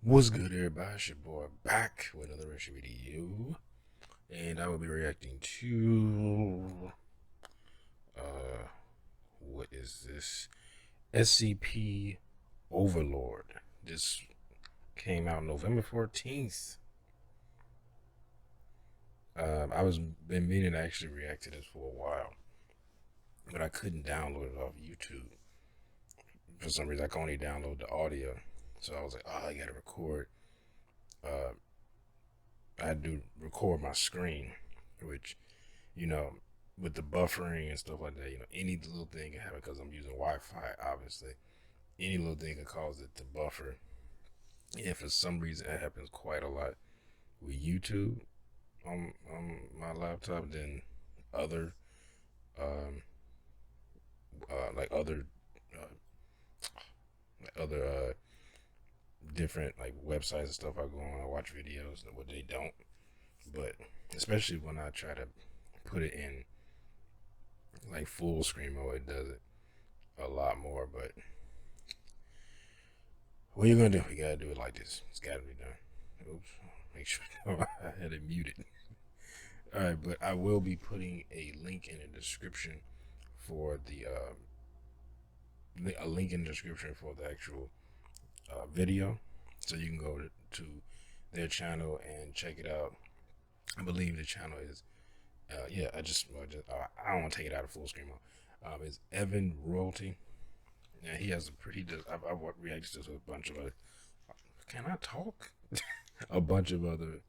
What's good, everybody? It's your boy back with another reaction video, and I will be reacting to what is this? SCP Overlord. This came out November 14th. I was been meaning to actually react to this for a while, but I couldn't download it off YouTube for some reason. I can only download the audio, so I was like, oh, I gotta record. Uh, I do record my screen, which, you know, with the buffering and stuff like that, any little thing can happen because I'm using Wi-Fi. Obviously, any little thing can cause it to buffer. And for some reason, it happens quite a lot with YouTube on my laptop than other, um, like uh, other different like websites and stuff. I go on, I watch videos, and what they don't. But especially when I try to put it in like full screen mode, it does it a lot more. But what you gonna do? You gotta do it like this. It's gotta be done. Oops. Make sure I had it muted. All right, but I will be putting a link in the description for a link in the description for the actual video, so you can go to their channel and check it out. I believe the channel is yeah. I don't want to take it out of full screen mode. It's Evan Royalty. Yeah, he has a pretty. I've reacted to a bunch of other. Can I talk? A bunch of other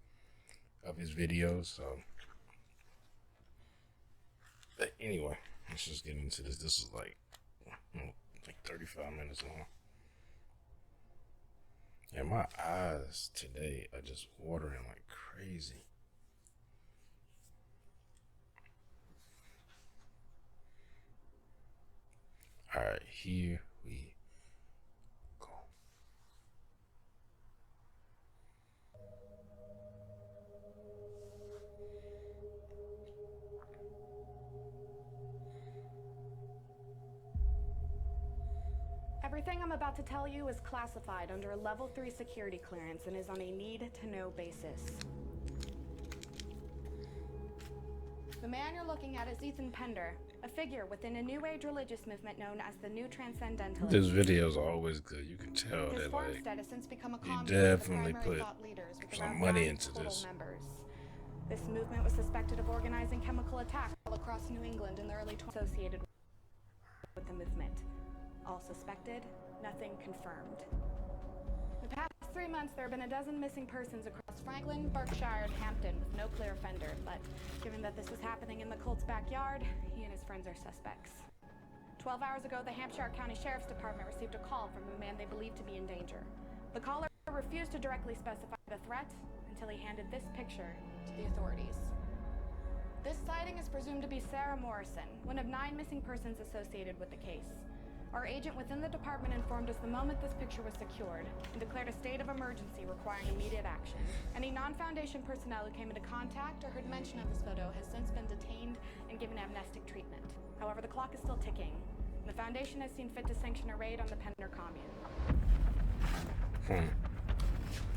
of his videos. So but anyway, let's just get into this. This is like 35 minutes long. And my eyes today are just watering like crazy. All right, here we go. Everything I'm about to tell you is classified under a level 3 security clearance and is on a need-to-know basis. The man you're looking at is Ethan Pender, a figure within a new age religious movement known as the New Transcendentalists. This video is always good. You can tell His that farmstead has since become a he commune definitely with the primary put thought leaders with some around money 9 into total this. members. This movement was suspected of organizing chemical attacks all across New England in the early 20s associated with the movement. All suspected, nothing confirmed. The past 3 months, there have been a dozen missing persons across Franklin, Berkshire, and Hampton with no clear offender, but given that this was happening in the cult's backyard, he and his friends are suspects. 12 hours ago, the Hampshire County Sheriff's Department received a call from a man they believed to be in danger. The caller refused to directly specify the threat until he handed this picture to the authorities. This sighting is presumed to be Sarah Morrison, one of 9 missing persons associated with the case. Our agent within the department informed us the moment this picture was secured and declared a state of emergency requiring immediate action. Any non-Foundation personnel who came into contact or heard mention of this photo has since been detained and given amnestic treatment. However, the clock is still ticking, and the Foundation has seen fit to sanction a raid on the Pender commune.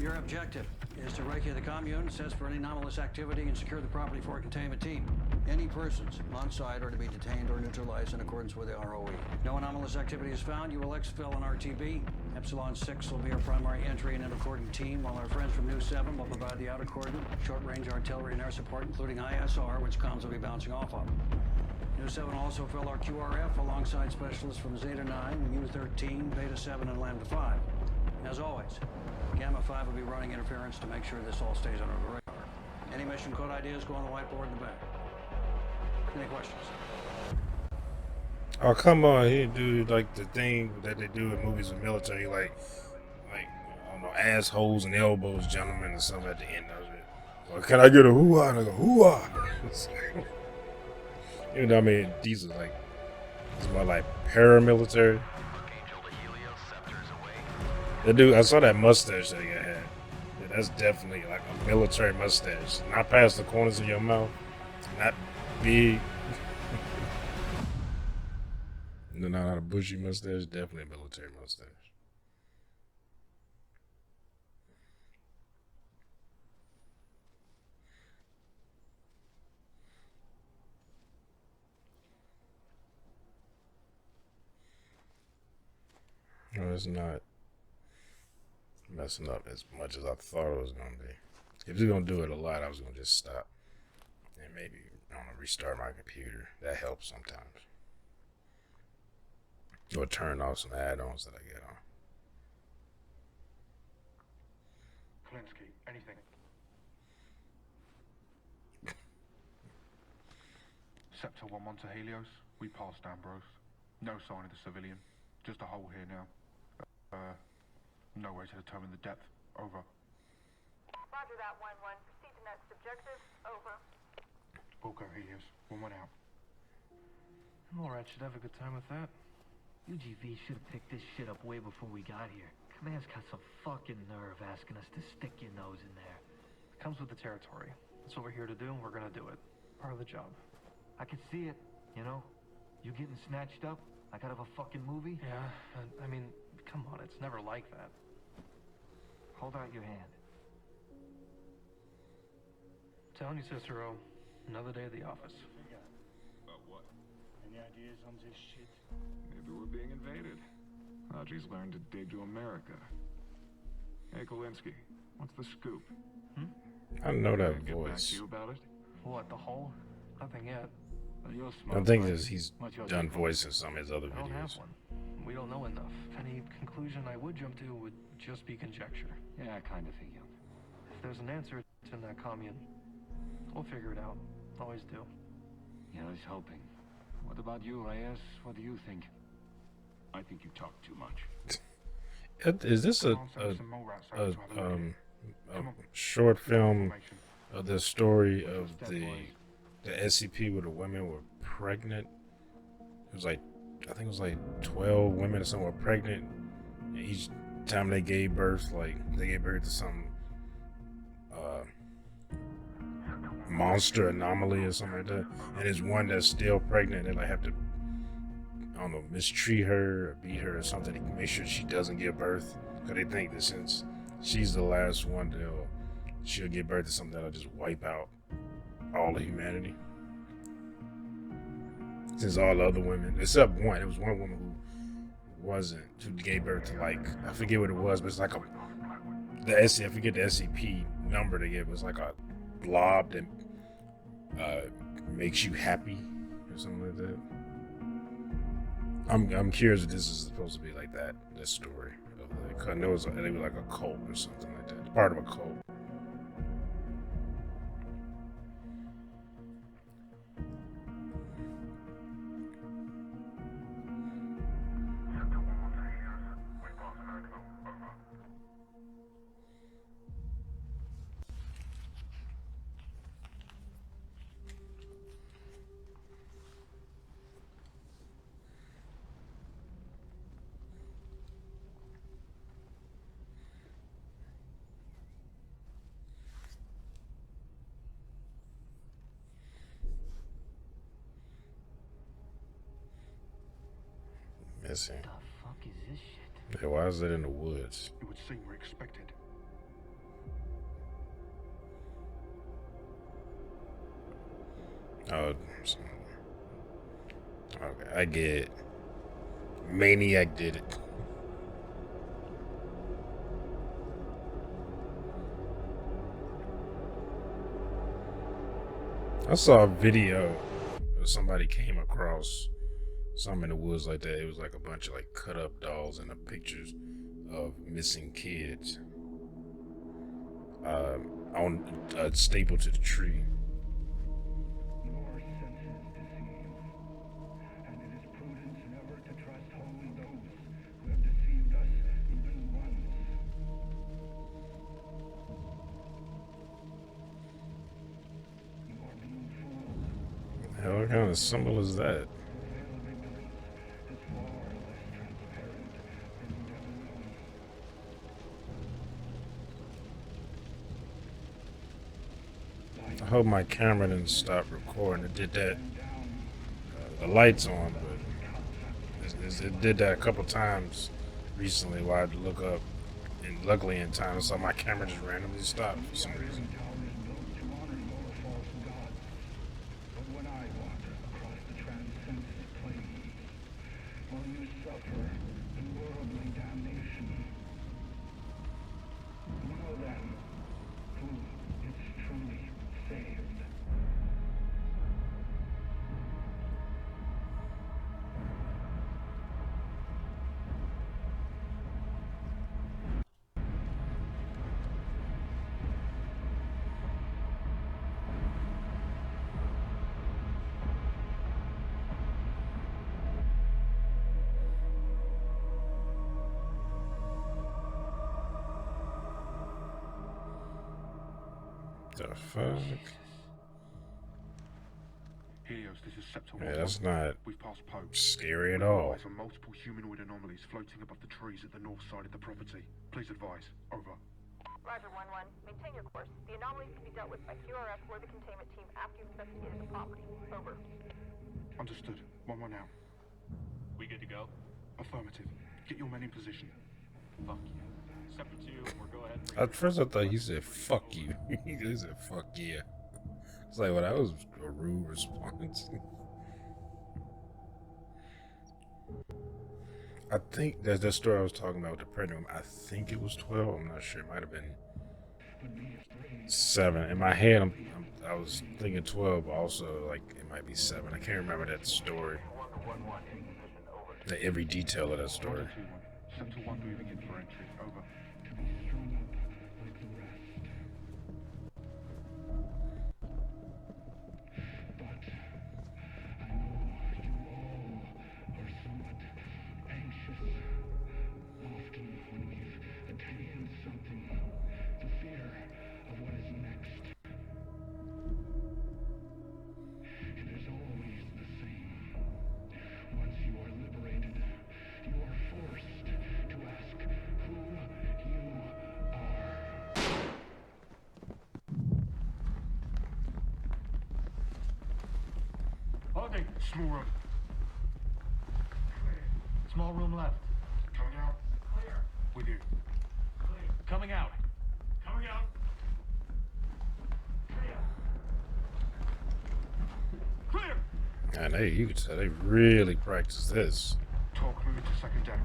Your objective is to recce the commune, assess for any anomalous activity, and secure the property for a containment team. Any persons on site are to be detained or neutralized in accordance with the ROE. No anomalous activity is found, you will exfil an RTB. Epsilon 6 will be our primary entry and intercordon team, while our friends from New 7 will provide the outer cordon, short-range artillery and air support, including ISR, which comms will be bouncing off of. New 7 will also fill our QRF alongside specialists from Zeta 9, U13, Beta 7, and Lambda 5. As always, Gamma 5 will be running interference to make sure this all stays under the radar. Any mission code ideas go on the whiteboard in the back. Any questions? Oh, come on, he do like the thing that they do in movies with military, like I don't know, assholes and elbows, gentlemen, or something at the end of it. Or can I get a hoo-ah? And I go hoo-ah. You know what I mean? These are like, it's more like paramilitary. The dude, I saw that mustache that he had. Yeah, that's definitely like a military mustache. Not past the corners of your mouth. Not big. No, not a bushy mustache. Definitely a military mustache. No, it's not messing up as much as I thought it was gonna be. If you're gonna do it a lot, I was gonna just stop and maybe I don't know, restart my computer. That helps sometimes. Or turn off some add-ons that I get on. Klinsky, anything. Sector 1-1 to Helios. We passed Ambrose. No sign of the civilian. Just a hole here now. No way to determine the depth. Over. Roger that, 1-1. Proceed to next objective. Over. We'll go Helios. 1-1 out. Alright, should have a good time with that. UGV should have picked this shit up way before we got here. Command's got some fucking nerve asking us to stick your nose in there. It comes with the territory. That's what we're here to do, and we're gonna do it. Part of the job. I can see it, you know? You getting snatched up like out of a fucking movie? Yeah, I mean, come on, it's never like that. Hold out your hand. I'm telling you, Cicero, another day at the office. About what? Any ideas on this shit? Maybe we're being invaded. Haji's learned to dig to America. Hey, Kolinsky, what's the scoop? I know that Get back to voice. you about it? What, the hole? Nothing yet. Well, you're I smart, think buddy. that he's What's your done take? voice in some of his other I don't have videos. one. We don't know enough. Any conclusion I would jump to would just be conjecture. Yeah, I kind of figured. If there's an answer, it's in that commune. We'll figure it out. Always do. Yeah, I was hoping. What about you, Reyes? What do you think? I think you talk too much. Is this Come on, send some more rats over to have a look here. a short film Information. of the story of the SCP where the women were pregnant? It was like, I think it was like 12 women or something were pregnant. And each time they gave birth, like they gave birth to some monster anomaly or something like that. And there's one that's still pregnant and they have to, I don't know, mistreat her or beat her or something to make sure she doesn't give birth. Because they think that since she's the last one, she'll give birth to something that'll just wipe out all of humanity. Since all the other women, except one, it was one woman who gave birth to, like, I forget what it was, but it's like I forget the SCP number they gave. It was like a blob that makes you happy or something like that. I'm curious if this is supposed to be like that. This story, I know it was like a cult or something like that. Part of a cult. Sector 1-1 to Helios. We passed America. Over. Missing. What the fuck is this shit? Yeah, why is it in the woods? It would seem we're expected. Oh, okay, I get it. Maniac did it. I saw a video where somebody came across something in the woods like that. It was like a bunch of like cut up dolls and the pictures of missing kids on stapled to the tree. Your senses deceive, and it is prudent never to trust wholly those who have deceived us even once. You are being fooled. Hell, what kind of symbol is that? Veil of ignorance is far less transparent than you'd ever known. I hope my camera didn't stop recording. It did that. The lights on, but it did that a couple times recently while I had to look up. And luckily in time, I saw my camera just randomly stop for some reason. Towers built to honor your false gods. But when I wander across the transcendent plains, while you suffer in worldly The fuck? Helios, this is Scepter 1-1. Yeah, that's not We've passed Poe. scary at all. Eyes on multiple humanoid anomalies floating above the trees at the north side of the property. Please advise. Over. Roger, 1-1. Maintain your course. The anomalies can be dealt with by QRF or the containment team after you've investigated the property. Over. Understood. 1-1 out. We good to go? Affirmative. Get your men in position. Fuck you. Scepter 2, or go ahead. At first I thought he said fuck you. He said fuck yeah. It's like, well, that was a rude response. I think that's the story I was talking about with the pregnant woman. I think it was 12. I'm not sure. It might have been 7. In my head, I was thinking 12, but also, like, it might be 7. I can't remember that story. Every detail of that story. Scepter 1 moving in for entry. Over. Holding. Small room. Small room left. Coming out. Clear. With you. Clear. Coming out. Coming out. Clear. Clear. And you could tell they really practice this. Talk moving to second deck.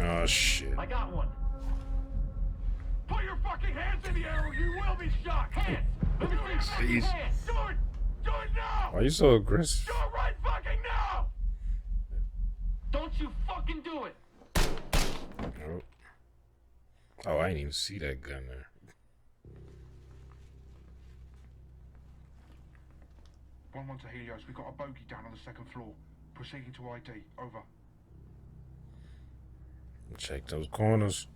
Oh shit. I got one. Put your fucking hands in the air or you will be shot. Hands. Let me see your Jeez. hands. Do it. Do it now. Why are you so aggressive? Do it right fucking now. Don't you fucking do it. Nope. Oh, I didn't even see that gun there. One to Helios. We've got a bogey down on the second floor. Proceeding to ID. Over. Check those corners.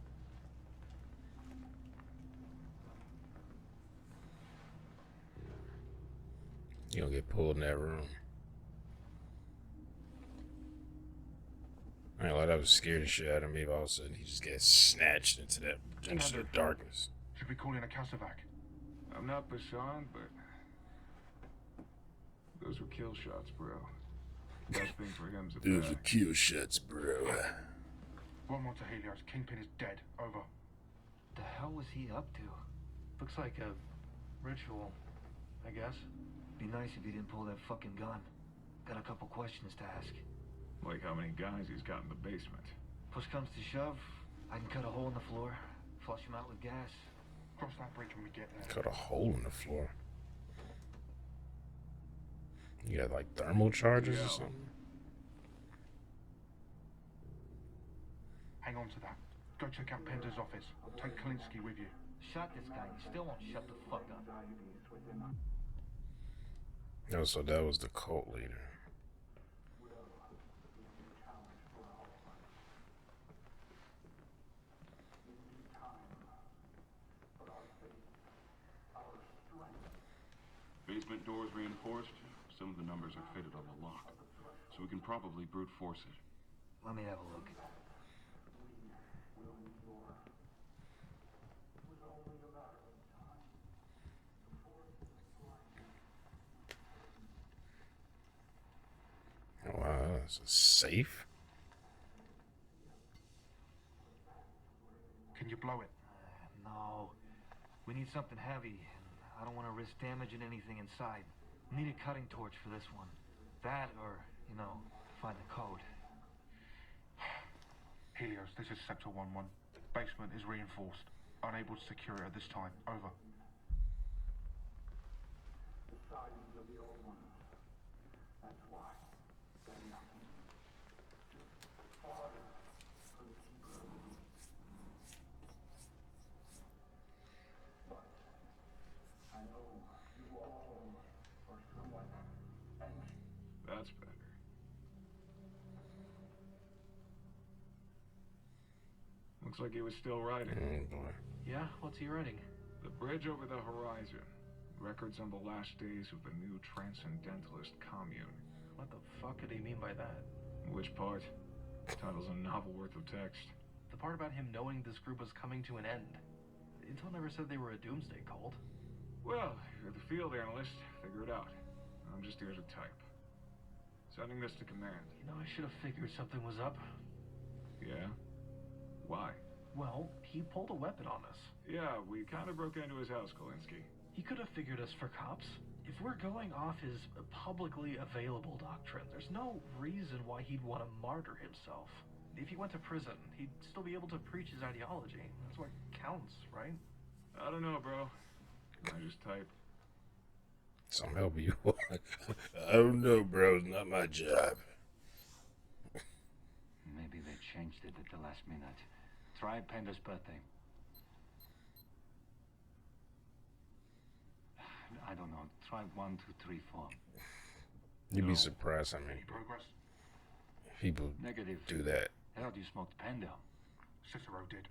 You don't get pulled in that room. I ain't like that was scared the shit out of me, but all of a sudden he just gets snatched into the darkness. Should we call in a Casevac? I'm not Bashan, but those were kill shots, bro. Best thing for him's a Those are back. kill shots, bro. 1 to Helios. Kingpin is dead. Over. The hell was he up to? Looks like a ritual, I guess. Be nice if he didn't pull that fucking gun. Got a couple questions to ask. Like how many guys he's got in the basement. Push comes to shove, I can cut a hole in the floor, flush him out with gas. Cross that bridge when we get there. Cut a hole in the floor. You got like thermal charges or something? Hang on to that. Go check out Pender's office. Take Kalinsky with you. Shot this guy, he still won't shut the fuck up. Oh, so that was the cult leader. Basement doors reinforced. Some of the numbers are fitted on the lock, so we can probably brute force it. Let me have a look. Oh, wow, that's a safe? Can you blow it? No. We need something heavy. I don't want to risk damaging anything inside. Need a cutting torch for this one. That or, you know, find the code. Helios, this is Scepter 1-1. Basement is reinforced. Unable to secure it at this time. Over. The silence of the old one. That's why. Said nothing. Order for the keeper of the room. But I know you all are somewhat anxious. That's better. Looks like he was still writing. Oh boy. Yeah, what's he writing? The bridge over the horizon. Records on the last days of the new transcendentalist commune. What the fuck could he mean by that? Which part? Title's a novel worth of text. The part about him knowing this group was coming to an end. Intel never said they were a doomsday cult. Well, you're the field analyst. Figure it out. I'm just here to type. Sending this to command. You know, I should have figured something was up. Yeah? Why? Well, he pulled a weapon on us. Yeah, we kind of broke into his house, Kolinsky. He could have figured us for cops. If we're going off his publicly available doctrine, there's no reason why he'd want to martyr himself. If he went to prison, he'd still be able to preach his ideology. That's what counts, right? I don't know, bro. I just type. Some help you. I don't know, bro. It's not my job. Maybe they changed it at the last minute. Try Panda's birthday. I don't know. Try 1, 2, 3, 4. You'd be surprised how many Progress. people Negative. do that. Heard you smoked Panda. Cicero did.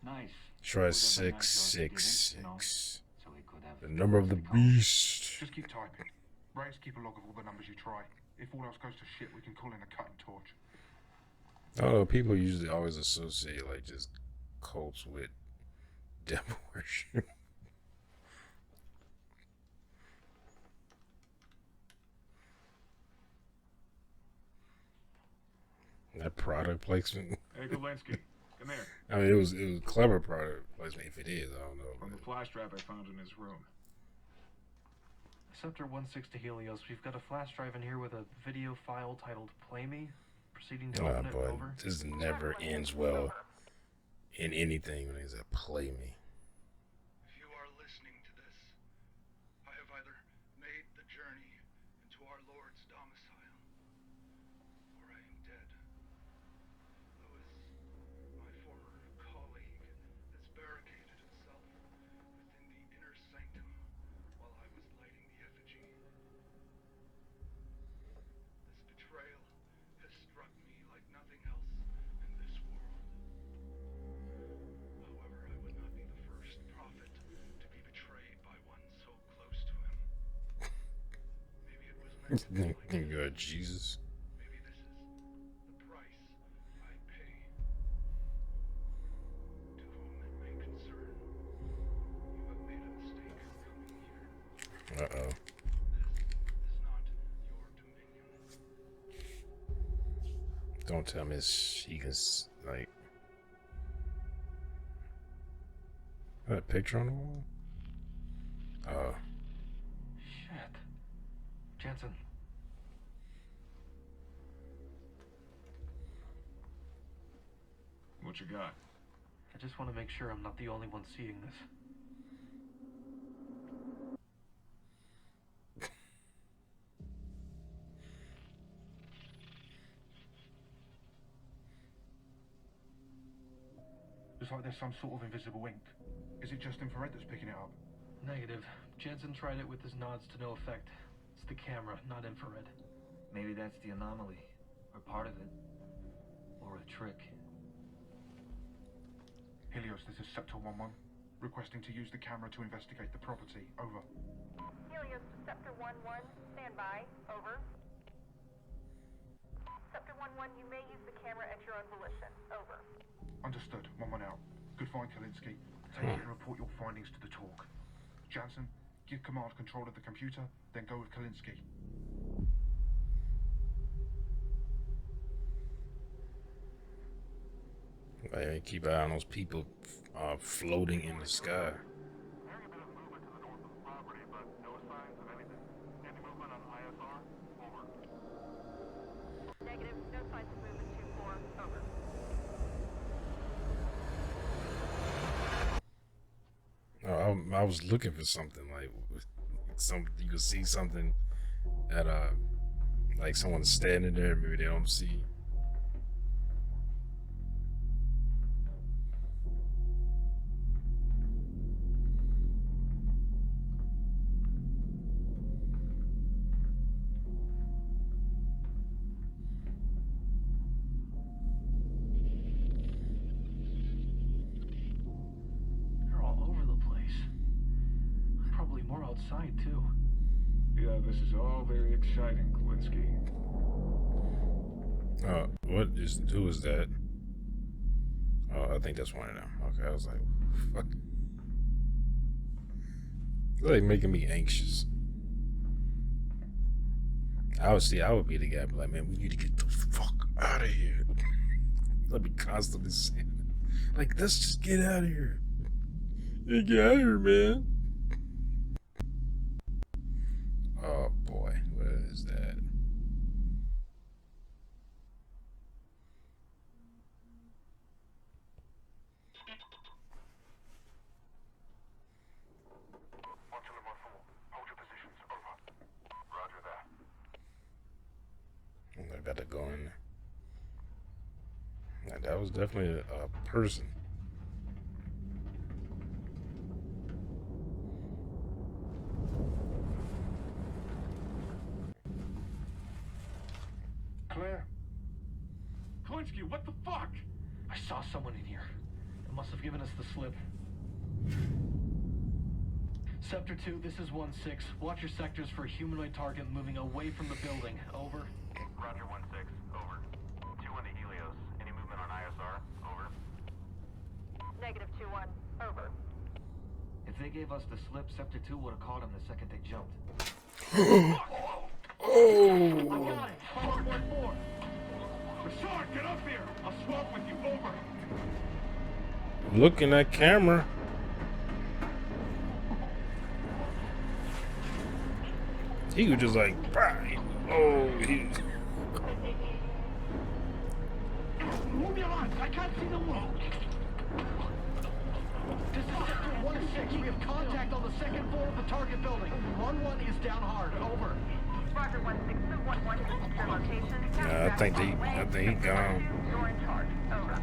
Nice. Try Would have been nice 666. if he didn't, you know, so he could have The number of the beast. Just keep typing. Raiders keep a log of all the numbers you try. If all else goes to shit, we can call in a cutting torch. I don't know. People usually always associate like just cults with devil worship. That product placement. Hey, Kolinsky, come here. I mean, it was clever product placement. If it is, I don't know. From the flash drive I found in his room. Scepter 16 to Helios, we've got a flash drive in here with a video file titled Play Me. Proceeding to open it. But Over. this never ends well in anything when they play me. If you are listening to this, I have either made the journey into our Lord's domicile, or I am dead. Lewis, my former colleague, has barricaded himself within the inner sanctum while I was lighting the effigy. This betrayal has struck me like nothing else in this world. However, I would not be the first prophet to be betrayed by one so close to him. Maybe it was meant to be like this. God, Jesus. Maybe this is the price I pay. To whom it may concern, you have made a mistake coming here. Uh-oh. This is not your dominion. Don't tell me she can, like... That picture on the wall? Oh. Shit. Jensen. What you got? I just want to make sure I'm not the only one seeing this. It's like there's some sort of invisible ink. Is it just infrared that's picking it up? Negative. Jensen tried it with his nods to no effect. It's the camera, not infrared. Maybe that's the anomaly. Or part of it. Or a trick. Helios, this is Scepter 11. Requesting to use the camera to investigate the property. Over. Helios to Scepter 11, stand by. Over. Scepter 11, you may use the camera at your own volition. Over. Understood. 1-1 out. Good find, Kolinsky. Take it and report your findings to the talk. Jansen, give command control of the computer, then go with Kolinsky. Hey, keep an eye on those people floating in the sky. Hearing a bit of movement to the north of the property, but no signs of anything. Any movement on ISR? Over. Negative, no signs of movement 2-4. Over. I was looking for something like you could see something that like someone's standing there, maybe they don't see. night, too. Yeah, this is all very exciting, Kalinsky. Who is that? Oh, I think that's one of them. Okay, I was like, fuck. It's like making me anxious. I would be the guy, be like, man, we need to get the fuck out of here. Let me constantly saying, like, let's just get out of here. Yeah, get out of here, man. Oh boy, what is that? I got to go in there. Yeah, that was definitely a person. Claire? Kalinsky, what the fuck? I saw someone in here. It must have given us the slip. Sector 2, this is 1-6. Watch your sectors for a humanoid target moving away from the building. Over. Roger 1-6. Over. 2-1 to Helios. Any movement on ISR? Over. Negative 2-1. Over. If they gave us the slip, Sector 2 would have caught him the second they jumped. I got it! 514! Rashad, get up here! I'll swap with you, over! Look in that camera. He was just like, bye. Oh, he. Move your arms! I can't see the wall! This is Sector 1-6. We have contact on the second floor of the target building. 1-1 is down hard. Over. Roger 1-6. 2-1-1 is your location. Nah, I think he gone. You're in charge. Over.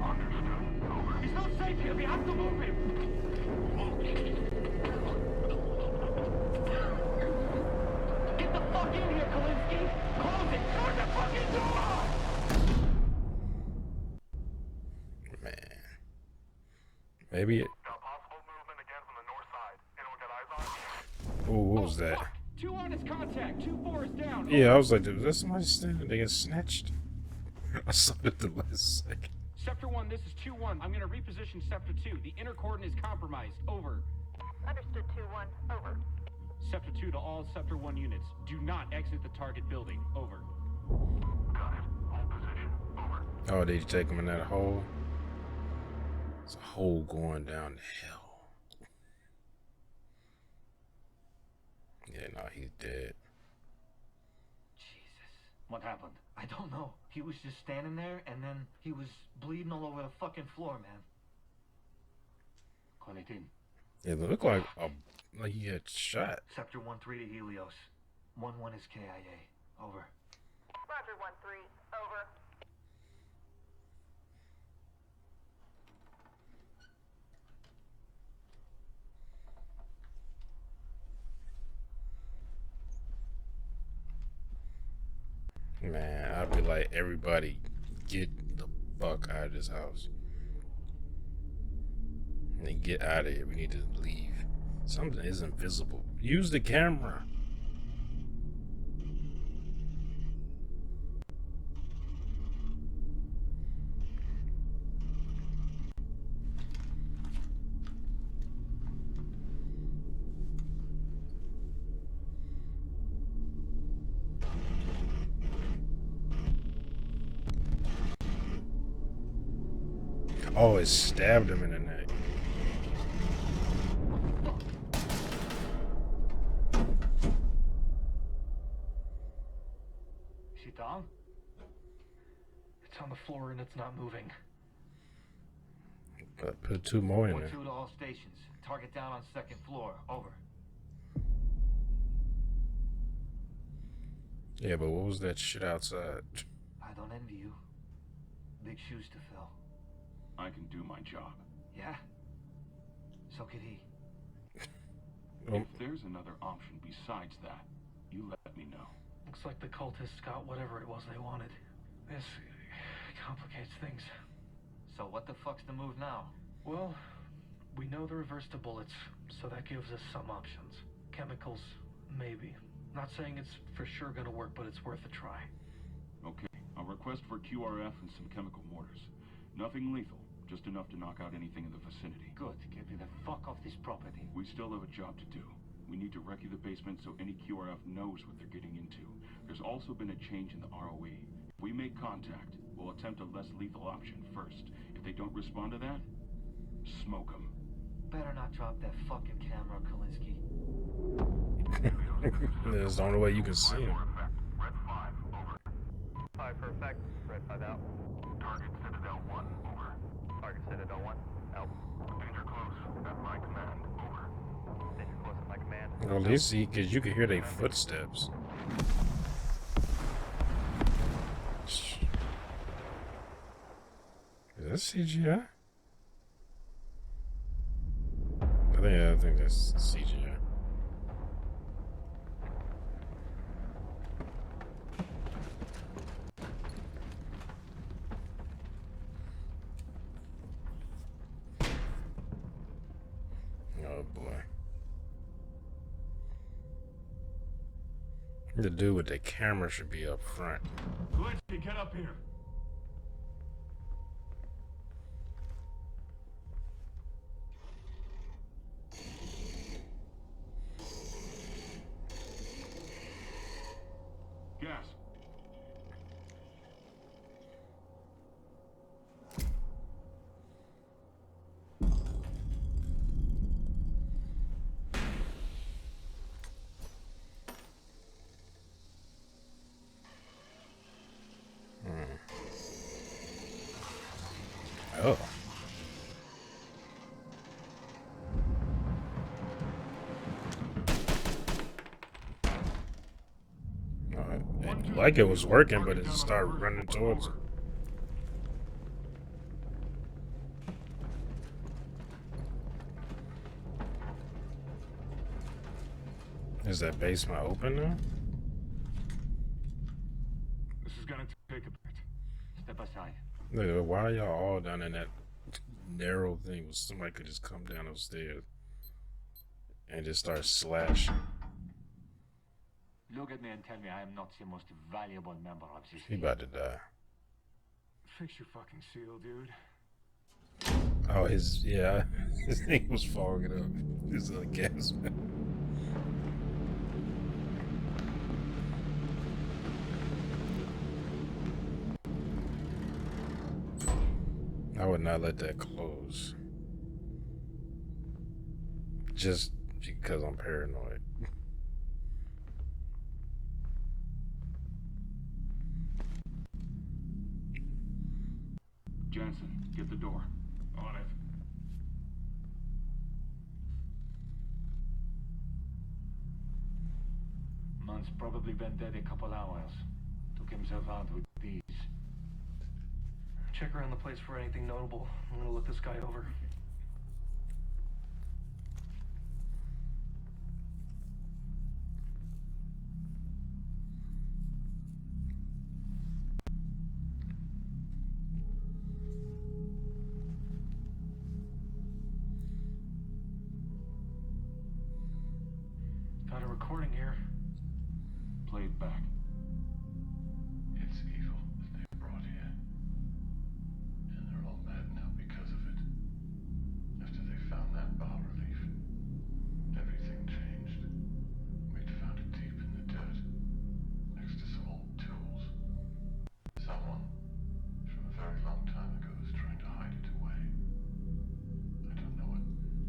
Understood. Over. He's not safe here. We have to move him. Get the fuck in here, Kalinsky! Close it! Close the fucking door! Man. Maybe it. Got possible movement again from the north side. Anyone got eyes on? Oh, what was that? 2-1 is contact. 2-4 is down. Yeah, I was like, is that somebody standing? They get snatched? I saw it the last second. Sector 1, this is 2-1. I'm going to reposition Sector 2. The inner cordon is compromised. Over. Understood 2-1. Over. Sector 2 to all Sector 1 units. Do not exit the target building. Over. Got it. Hold position. Over. Oh, did you take him in that hole? It's a hole going down to hell. Yeah, no, he's dead. Jesus. What happened? I don't know. He was just standing there, and then he was bleeding all over the fucking floor, man. Qualitin. Yeah, it looked like he had shot. Sector 1-3 to Helios. 1-1 is KIA. Over. Roger 1-3. Over. Man, I'd be like, everybody, get the fuck out of this house. And then get out of here. We need to leave. Something is invisible. Use the camera. Oh, it stabbed him in the neck. Is he down? It's on the floor and it's not moving. But put 2 more in there. 1-2 to all stations. Target down on second floor. Over. Yeah, but what was that shit outside? I don't envy you. Big shoes to fill. I can do my job. Yeah? So could he. If there's another option besides that, you let me know. Looks like the cultists got whatever it was they wanted. This complicates things. So what the fuck's the move now? Well, we know the reverse to bullets, so that gives us some options. chemicals, maybe. Not saying it's for sure gonna work, but it's worth a try. Okay, I'll request for QRF and some chemical mortars. Nothing lethal, just enough to knock out anything in the vicinity. Good. Get me the fuck off this property. We still have a job to do. We need to wreck the basement so any QRF knows what they're getting into. There's also been a change in the ROE. If we make contact, we'll attempt a less lethal option first. If they don't respond to that, smoke them. Better not drop that fucking camera, Kalinsky. That's the only way you can see him. Red 5, over. 5 for effect. Red 5 out. Target Citadel 1, over. Target Citadel 1, out. Danger close, at my command, over. Danger close at my command. Well, at least because you can hear their footsteps. Is that CGI? I think that's CGI. Oh boy. The dude with the camera should be up front. Kalinsky, get up here. Gas. Oh. Like it was working, but it just started running towards it. Is that basement open now? This is gonna take a bit. Step aside. Look, why are y'all all down in that narrow thing where somebody could just come down those stairs and just start slashing? Look at me and tell me I am not the most valuable member of this He team. about to die. Fix your fucking seal, dude. Oh, his thing was fogging up. His gas man. I would not let that close. Just because I'm paranoid. Jansen, get the door. On it. Man's probably been dead a couple hours. Took himself out with these. Check around the place for anything notable. I'm gonna look this guy over. Got a recording here. Play it back. It's evil that they brought here. And they're all mad now because of it. After they found that bas relief, everything changed. We'd found it deep in the dirt, next to some old tools. Someone, from a very long time ago, was trying to hide it away. I don't know what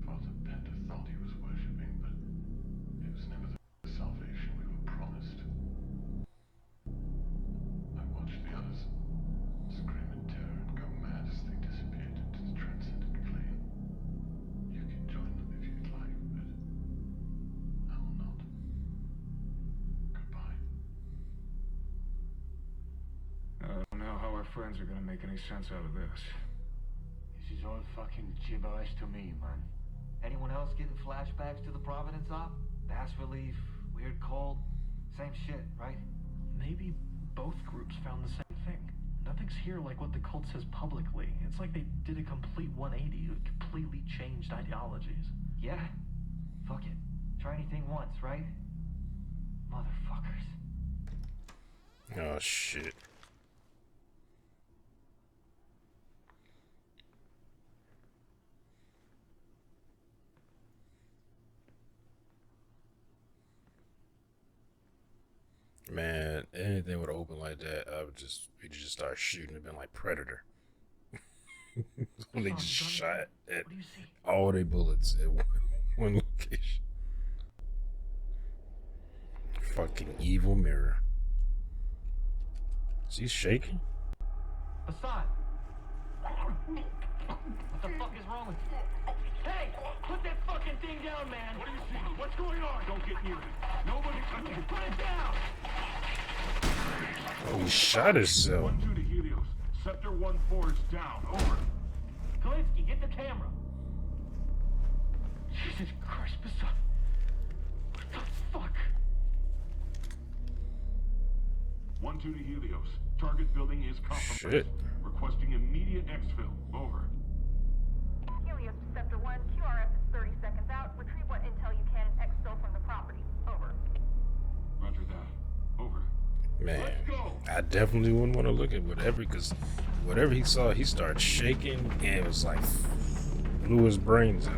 Father Bender thought he was worshipping, but it was never the salvation we were promised. I watched the others scream in terror and go mad as they disappeared into the transcendent plane. You can join them if you'd like, but I will not. Goodbye. I don't know how our friends are gonna make any sense out of this. This is all fucking gibberish to me, man. Anyone else getting flashbacks to the Providence op? Bass relief, weird cold, same shit, right? Maybe both groups found the same thing. Nothing's here like what the cult says publicly. It's like they did a complete 180, completely changed ideologies. Yeah? Fuck it. Try anything once, right? Motherfuckers. Oh shit. Man, anything would open like that, we just start shooting. It'd been like Predator. When they just shot at all their bullets at one location. Fucking evil mirror. Is he shaking? Hassan! What the fuck is wrong with you? Hey! Put that fucking thing down, man! What do you see? What's going on? Don't get near it. Nobody touch it. Put it down! Oh, he shot himself. 1-2 to Helios. Sector 1-4 is down. Over. Kalinsky, get the camera. Jesus Christ, Hassan. What the fuck? 1-2 to Helios. Target building is compromised. Shit. Requesting immediate exfil. Over. Helios to Sector 1, QRF is 30 seconds out. Retrieve what intel you can and exfil from the property. Over. Roger that. Over. Man, I definitely wouldn't want to look at whatever, because whatever he saw, he started shaking and it was like blew his brains out.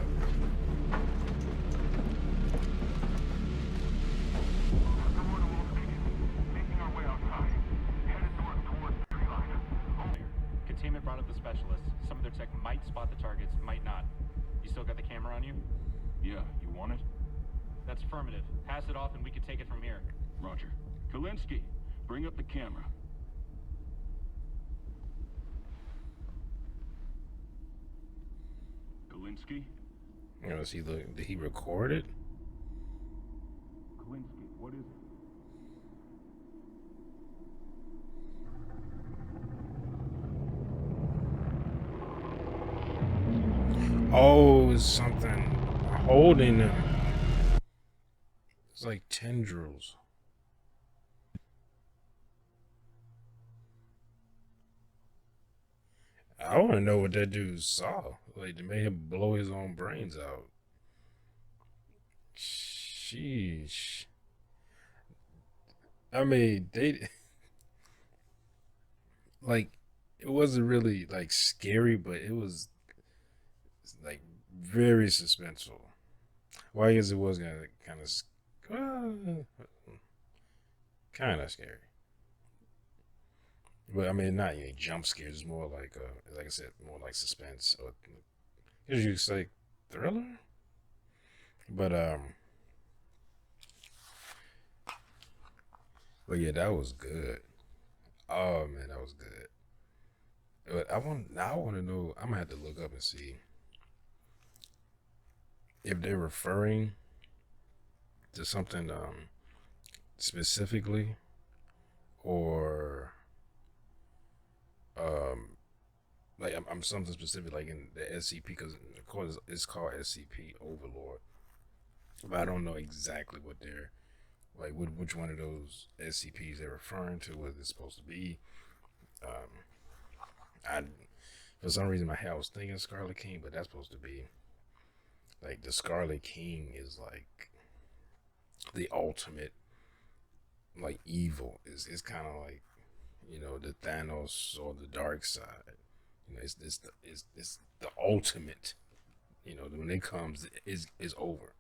Containment brought up the specialists. Some of their tech might spot the targets, might not. You still got the camera on you? Yeah, you want it? That's affirmative. Pass it off and we can take it from here. Roger. Kalinsky, bring up the camera. Kalinsky? You know, did he record it? Kalinsky, what is it? Oh, it's something holding him. It's like tendrils. I want to know what that dude saw. Like, they made him blow his own brains out. Sheesh. I mean, they... Like, it wasn't really, like, scary, but it was, like, very suspenseful. Well, I guess it was kind of scary. But I mean, not any jump scares. It's more like I said, more like suspense, or as you say, thriller. But yeah, that was good. Oh man, that was good. But I want to know. I'm gonna have to look up and see if they're referring to something specifically, or like I'm something specific, like in the SCP, because of course it's called SCP Overlord, but I don't know exactly what they're like, which one of those SCPs they're referring to, what it's supposed to be. I for some reason my head was thinking Scarlet King, but that's supposed to be like the Scarlet King is like the ultimate like evil. It's kind of like, you know, the Thanos or the dark side. You know, it's the ultimate. You know, when it comes, it's over.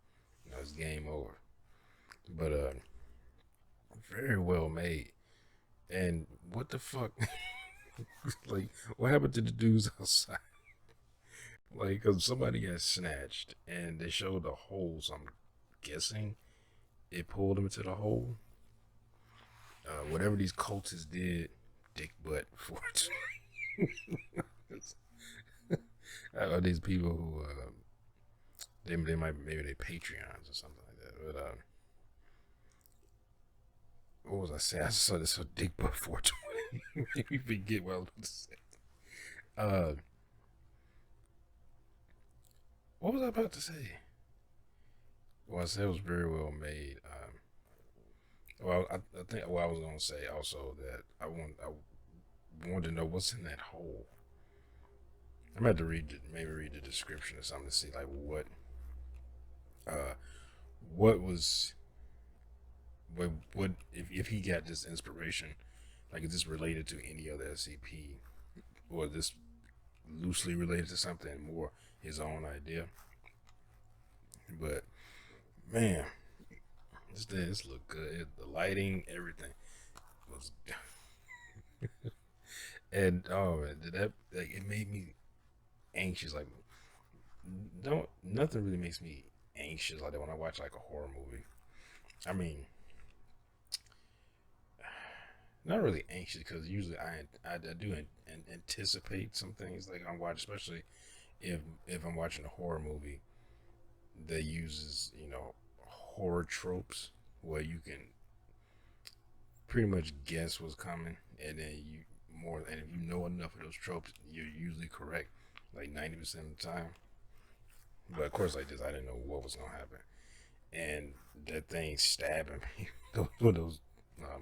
You know, it's game over. But very well made. And what the fuck? Like, what happened to the dudes outside? Like, cause somebody got snatched, and they showed the hole. So I'm guessing it pulled them into the hole. Whatever these cultists did, dick butt for it. Are these people who they might, maybe they Patreons or something like that. But what was I saying? I saw this dick butt 420. Made me forget what I was going to say. What was I about to say? Well, I said it was very well made. Well, I think what I was gonna say also, that I wanted to know what's in that hole. I'm gonna have to maybe read the description or something to see like what was what if he got this inspiration, like is this related to any other SCP, or this loosely related to something more his own idea? But man, this looked good. The lighting, everything was, and oh man, did that like it made me anxious. Like nothing really makes me anxious like that when I watch like a horror movie. I mean, not really anxious because usually I do anticipate some things like I'm watching, especially if I'm watching a horror movie that uses horror tropes where you can pretty much guess what's coming, and then and if you know enough of those tropes, you're usually correct like 90% of the time. But of course, like this, I didn't know what was gonna happen, and that thing stabbing me, those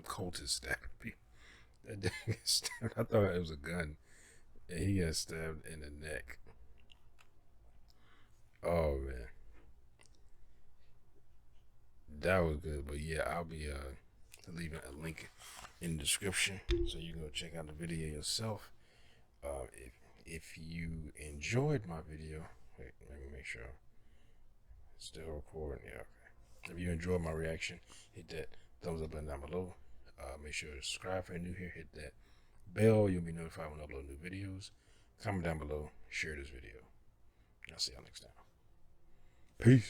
cultists stabbing me. I thought it was a gun, and he got stabbed in the neck. Oh man, that was good. But yeah, I'll be leaving a link in the description so you can go check out the video yourself. If you enjoyed my video, wait, let me make sure it's still recording. Yeah, okay. If you enjoyed my reaction, hit that thumbs up button down below. Make sure to subscribe if you're new here. Hit that bell. You'll be notified when I upload new videos. Comment down below. Share this video. I'll see y'all next time. Peace.